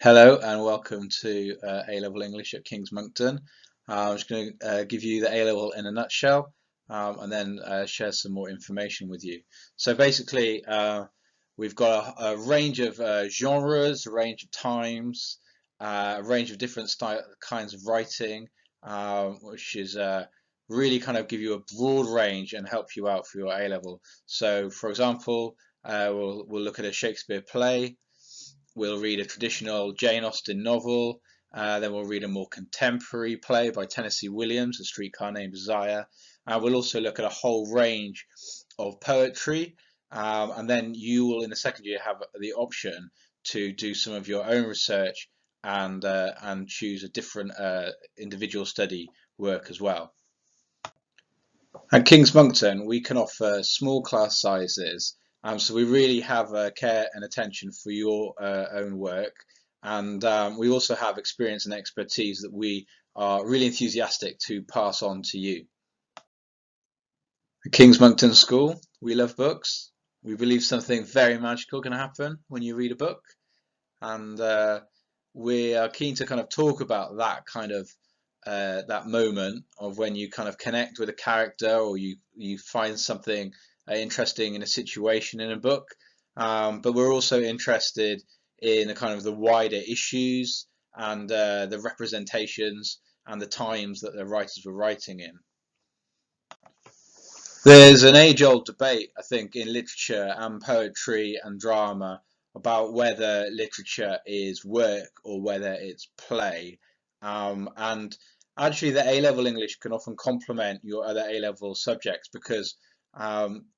Hello and welcome to A-Level English at King's Moncton. I'm just going to give you the A-Level in a nutshell and then share some more information with you. So basically, we've got a range of genres, a range of times, a range of different kinds of writing, which is really kind of give you a broad range and help you out for your A-Level. So, for example, we'll look at a Shakespeare play. We'll read a traditional Jane Austen novel, then we'll read a more contemporary play by Tennessee Williams, A Streetcar Named Desire. We'll also look at a whole range of poetry, and then you will, in the second year, have the option to do some of your own research and choose a different individual study work as well. At King's Moncton, we can offer small class sizes, so we really have care and attention for your own work. And we also have experience and expertise that we are really enthusiastic to pass on to you. At King's Moncton School, we love books. We believe something very magical can happen when you read a book. And we are keen to kind of talk about that kind of that moment of when you kind of connect with a character or you find something interesting in a situation in a book. But we're also interested in the kind of the wider issues and the representations and the times that the writers were writing in. There's an age-old debate, I think, in literature and poetry and drama about whether literature is work or whether it's play. And actually, the A-level English can often complement your other A-level subjects because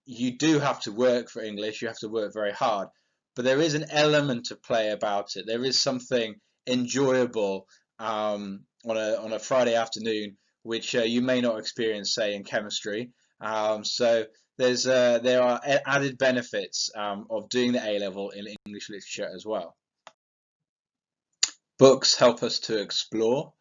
you do have to work for English, you have to work very hard, but there is an element of play about it. There is something enjoyable on a Friday afternoon, which you may not experience, say, in chemistry. So there are added benefits of doing the A level in English literature as well. Books help us to explore.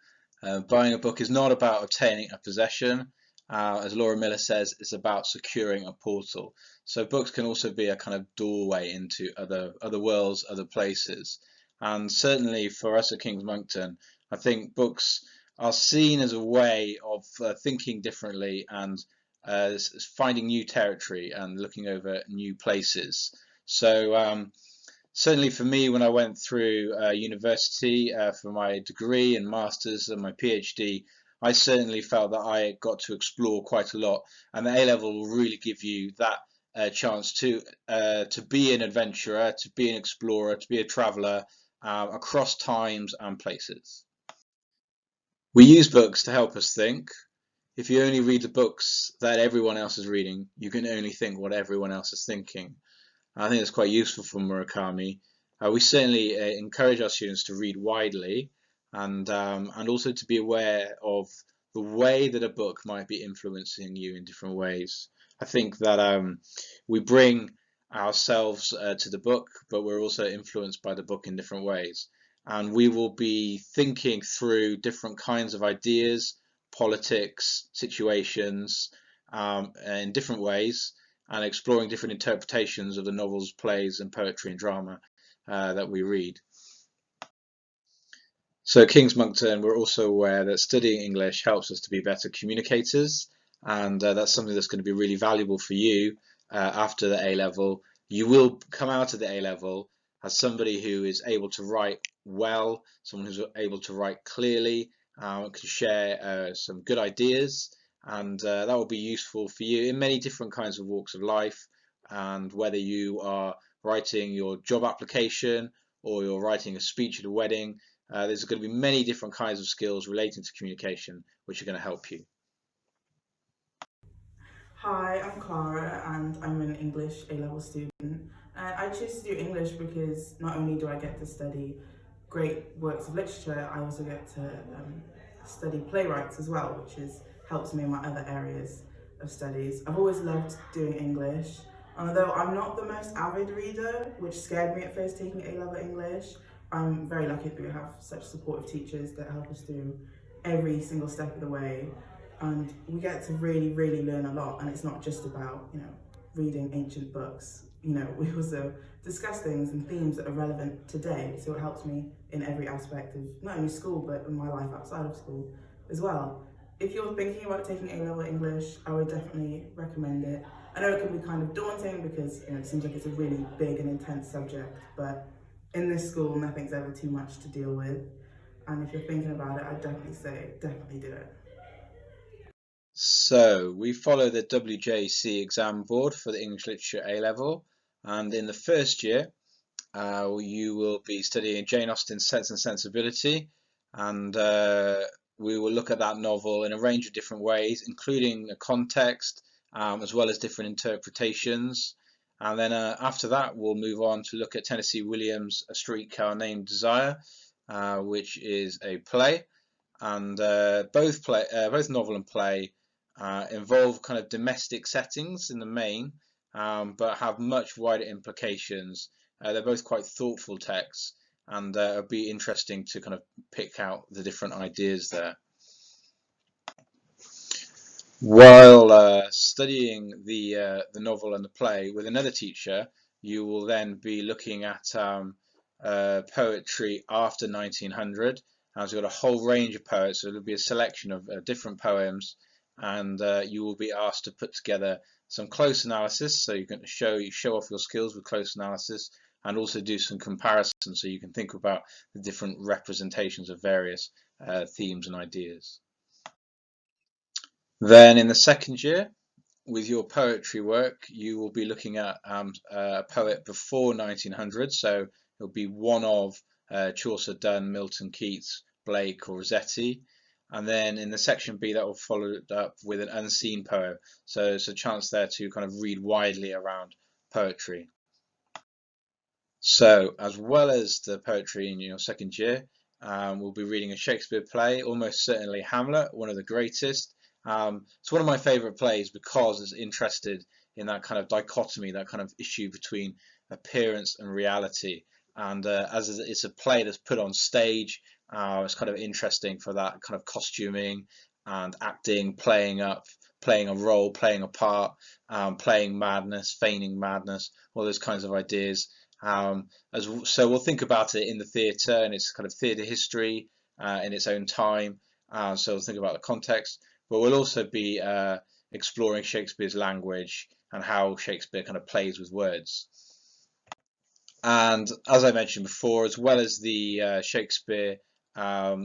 Buying a book is not about obtaining a possession. As Laura Miller says, it's about securing a portal. So books can also be a kind of doorway into other worlds, other places. And certainly for us at King's Moncton, I think books are seen as a way of thinking differently and finding new territory and looking over new places. So certainly for me, when I went through university for my degree and masters and my PhD, I certainly felt that I got to explore quite a lot, and the A level will really give you that chance to be an adventurer, to be an explorer, to be a traveller across times and places. We use books to help us think. If you only read the books that everyone else is reading, you can only think what everyone else is thinking. I think it's quite useful for Murakami. We certainly encourage our students to read widely and also to be aware of the way that a book might be influencing you in different ways. I think that we bring ourselves to the book, but we're also influenced by the book in different ways. And we will be thinking through different kinds of ideas, politics, situations in different ways and exploring different interpretations of the novels, plays, and poetry and drama that we read. So at King's Moncton, we're also aware that studying English helps us to be better communicators, and that's something that's going to be really valuable for you after the A level. You will come out of the A level as somebody who is able to write well, someone who's able to write clearly, can share some good ideas, and that will be useful for you in many different kinds of walks of life. And whether you are writing your job application or you're writing a speech at a wedding, there's going to be many different kinds of skills relating to communication which are going to help you. Hi, I'm Clara and I'm an English A-level student. And I choose to do English because not only do I get to study great works of literature, I also get to study playwrights as well, which helps me in my other areas of studies. I've always loved doing English, and although I'm not the most avid reader, which scared me at first taking A-level English, I'm very lucky that we have such supportive teachers that help us through every single step of the way, and we get to really learn a lot. And it's not just about reading ancient books. we also discuss things and themes that are relevant today. So it helps me in every aspect of not only school, but in my life outside of school as well. If you're thinking about taking A-level English, I would definitely recommend it. I know it can be kind of daunting because it seems like it's a really big and intense subject, but in this school, nothing's ever too much to deal with. And if you're thinking about it, I'd definitely say, definitely do it. So we follow the WJC exam board for the English Literature A-level, and in the first year you will be studying Jane Austen's Sense and Sensibility, and we will look at that novel in a range of different ways, including a context, as well as different interpretations. And then after that, we'll move on to look at Tennessee Williams' A Streetcar Named Desire, which is a play. And both novel and play involve kind of domestic settings in the main, but have much wider implications. They're both quite thoughtful texts, and it'll be interesting to kind of pick out the different ideas there. While studying the novel and the play with another teacher, you will then be looking at poetry after 1900. So we've got a whole range of poets, so it'll be a selection of different poems, and you will be asked to put together some close analysis, so you can show off your skills with close analysis, and also do some comparisons, so you can think about the different representations of various themes and ideas. Then in the second year, with your poetry work, you will be looking at a poet before 1900, so it'll be one of Chaucer, Donne, Milton, Keats, Blake, or Rossetti. And then in the section B, that will follow it up with an unseen poem. So there's a chance there to kind of read widely around poetry. So as well as the poetry in your second year, we'll be reading a Shakespeare play, almost certainly Hamlet, one of the greatest. It's one of my favourite plays because it's interested in that kind of dichotomy, that kind of issue between appearance and reality. And as it's a play that's put on stage, it's kind of interesting for that kind of costuming and acting, playing a role, playing a part, playing madness, feigning madness, all those kinds of ideas. So we'll think about it in the theatre and its kind of theatre history in its own time. So we'll think about the context, but we'll also be exploring Shakespeare's language and how Shakespeare kind of plays with words. And as I mentioned before, as well as the Shakespeare,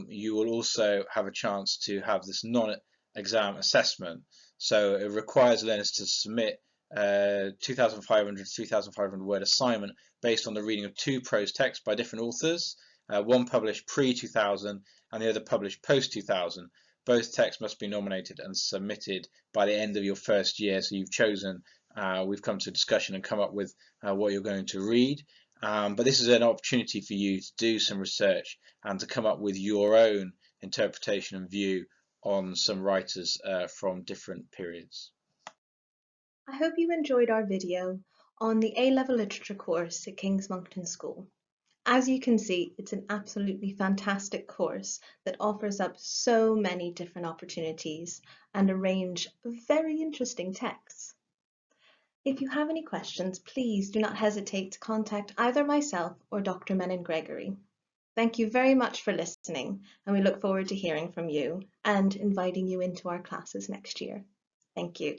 you will also have a chance to have this non-exam assessment. So it requires learners to submit 2,500 to 3,500 word assignment based on the reading of two prose texts by different authors, one published pre-2000 and the other published post-2000. Both texts must be nominated and submitted by the end of your first year. So you've chosen, we've come to a discussion and come up with what you're going to read. But this is an opportunity for you to do some research and to come up with your own interpretation and view on some writers from different periods. I hope you enjoyed our video on the A-Level Literature course at King's Moncton School. As you can see, it's an absolutely fantastic course that offers up so many different opportunities and a range of very interesting texts. If you have any questions, please do not hesitate to contact either myself or Dr. Menon Gregory. Thank you very much for listening, and we look forward to hearing from you and inviting you into our classes next year. Thank you.